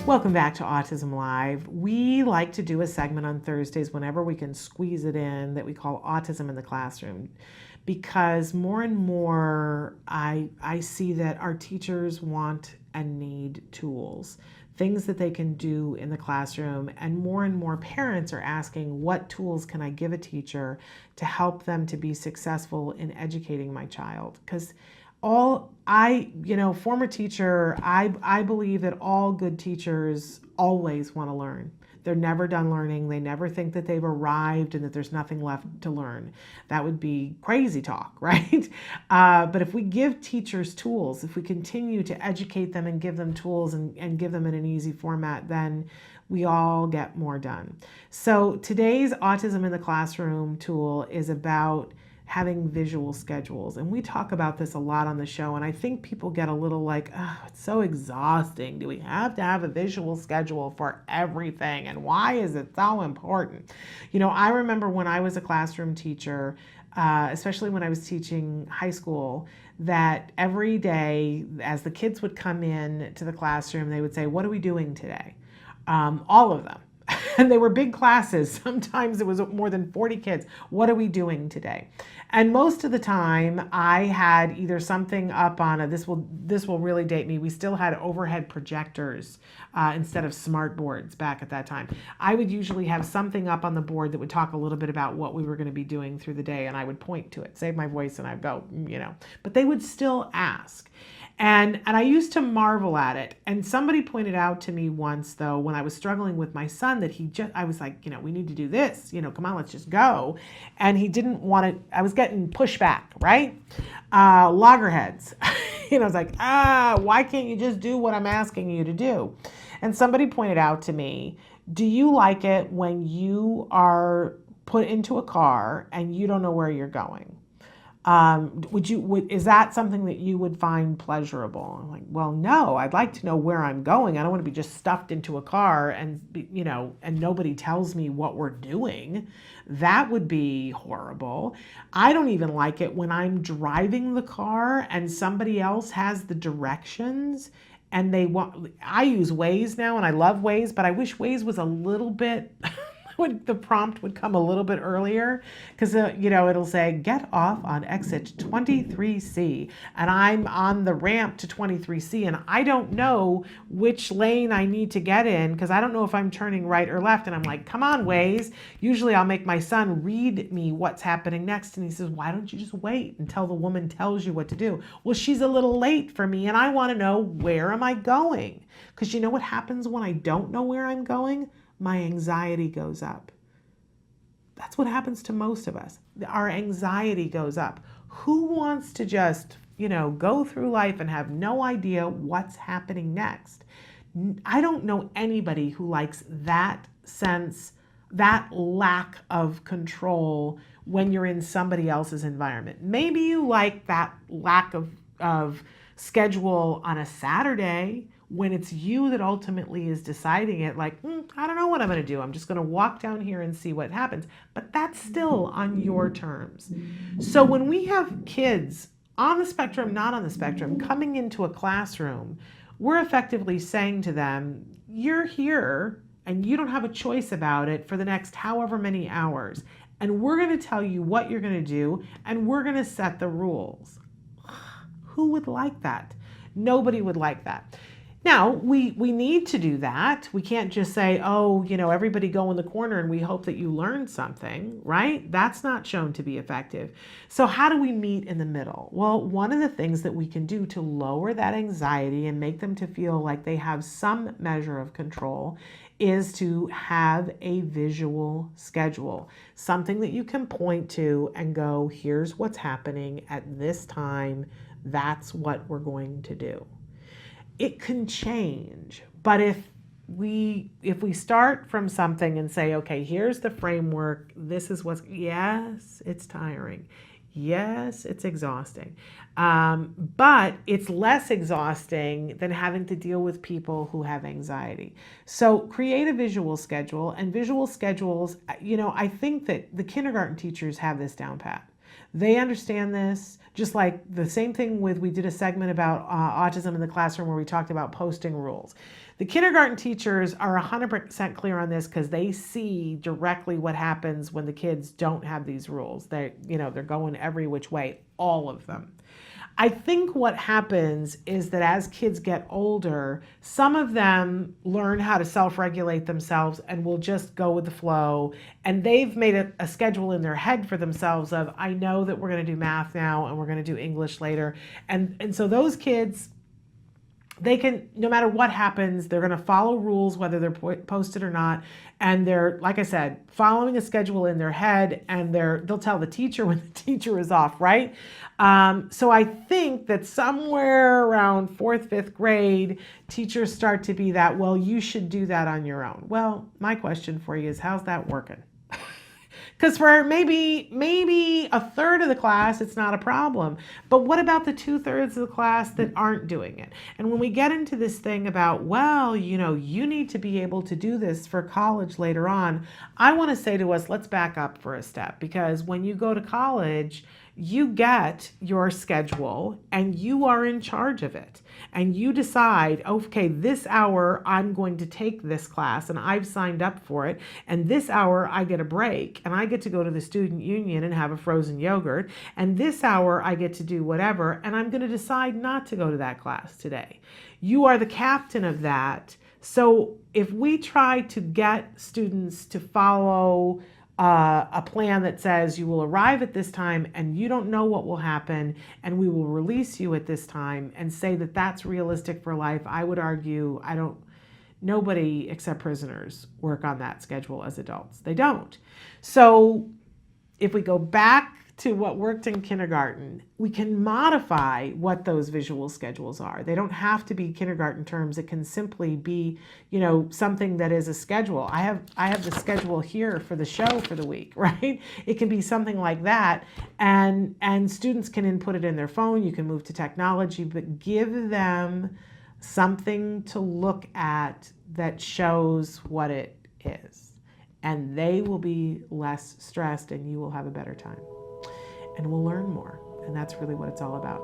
Welcome back to Autism Live. We like to do a segment on Thursdays whenever we can squeeze it in that we call Autism in the Classroom, because more and more I see that our teachers want and need tools, things that they can do in the classroom, and more parents are asking, what tools can I give a teacher to help them to be successful in educating my child? Because former teacher, I believe that all good teachers always want to learn. They're never done learning. They never think that they've arrived and that there's nothing left to learn. That would be crazy talk, right? But if we give teachers tools, if we continue to educate them and give them tools and give them in an easy format, then we all get more done. So today's Autism in the Classroom tool is about having visual schedules. And we talk about this a lot on the show. And I think people get a little like, oh, it's so exhausting. Do we have to have a visual schedule for everything? And why is it so important? You know, I remember when I was a classroom teacher, especially when I was teaching high school, that every day as the kids would come in to the classroom, they would say, what are we doing today? All of them. And they were big classes. Sometimes it was more than 40 kids. What are we doing today? And most of the time I had either something up on this will really date me. We still had overhead projectors instead of smart boards back at that time. I would usually have something up on the board that would talk a little bit about what we were going to be doing through the day, and I would point to it, save my voice, and I'd go, but they would still ask. And I used to marvel at it. And somebody pointed out to me once, though, when I was struggling with my son, that I was like, we need to do this, come on, let's just go. And he didn't want to, I was getting pushback, right? Loggerheads. I was like, why can't you just do what I'm asking you to do? And somebody pointed out to me, do you like it when you are put into a car and you don't know where you're going? Is that something that you would find pleasurable? I'm like, well, no, I'd like to know where I'm going. I don't want to be just stuffed into a car and nobody tells me what we're doing. That would be horrible. I don't even like it when I'm driving the car and somebody else has the directions and I use Waze now and I love Waze, but I wish Waze was a little bit the prompt would come a little bit earlier, because it'll say get off on exit 23C and I'm on the ramp to 23C and I don't know which lane I need to get in because I don't know if I'm turning right or left, and I'm like, come on, Waze. Usually I'll make my son read me what's happening next, and he says, why don't you just wait until the woman tells you what to do? Well, she's a little late for me and I want to know, where am I going? Because you know what happens when I don't know where I'm going? My anxiety goes up. That's what happens to most of us. Our anxiety goes up. Who wants to just, go through life and have no idea what's happening next? I don't know anybody who likes that sense, that lack of control when you're in somebody else's environment. Maybe you like that lack of schedule on a Saturday, when it's you that ultimately is deciding it, like, I don't know what I'm going to do. I'm just going to walk down here and see what happens. But that's still on your terms. So when we have kids on the spectrum, not on the spectrum, coming into a classroom, we're effectively saying to them, you're here and you don't have a choice about it for the next however many hours. And we're going to tell you what you're going to do, and we're going to set the rules. Who would like that? Nobody would like that. Now, we need to do that. We can't just say, everybody go in the corner and we hope that you learn something, right? That's not shown to be effective. So how do we meet in the middle? Well, one of the things that we can do to lower that anxiety and make them to feel like they have some measure of control is to have a visual schedule, something that you can point to and go, here's what's happening at this time. That's what we're going to do. It can change, but if we start from something and say, okay, here's the framework, this is yes, it's tiring. Yes, it's exhausting. But it's less exhausting than having to deal with people who have anxiety. So create a visual schedule, and visual schedules, I think that the kindergarten teachers have this down pat. They understand this, just like the same thing with, we did a segment about autism in the classroom where we talked about posting rules. The kindergarten teachers are 100% clear on this because they see directly what happens when the kids don't have these rules. They're going every which way, all of them. I think what happens is that as kids get older, some of them learn how to self-regulate themselves and will just go with the flow. And they've made a schedule in their head for themselves of, I know that we're going to do math now and we're going to do English later. And so those kids, they can, no matter what happens, they're going to follow rules, whether they're posted or not. And they're, like I said, following a schedule in their head, and they'll tell the teacher when the teacher is off, right? So I think that somewhere around 4th, 5th grade, teachers start to be that, well, you should do that on your own. Well, my question for you is, how's that working? Because for maybe a third of the class, it's not a problem. But what about the 2/3 of the class that aren't doing it? And when we get into this thing about, well, you need to be able to do this for college later on, I want to say to us, let's back up for a step. Because when you go to college, you get your schedule and you are in charge of it. And you decide, okay, this hour I'm going to take this class and I've signed up for it. And this hour I get a break and I get to go to the student union and have a frozen yogurt. And this hour I get to do whatever. And I'm going to decide not to go to that class today. You are the captain of that. So if we try to get students to follow a plan that says you will arrive at this time and you don't know what will happen and we will release you at this time, and say that that's realistic for life, I would argue nobody except prisoners work on that schedule as adults. They don't. So if we go back to what worked in kindergarten, we can modify what those visual schedules are. They don't have to be kindergarten terms. It can simply be, something that is a schedule. I have the schedule here for the show for the week, right? It can be something like that. And students can input it in their phone. You can move to technology, but give them something to look at that shows what it is. And they will be less stressed and you will have a better time. And we'll learn more. And that's really what it's all about.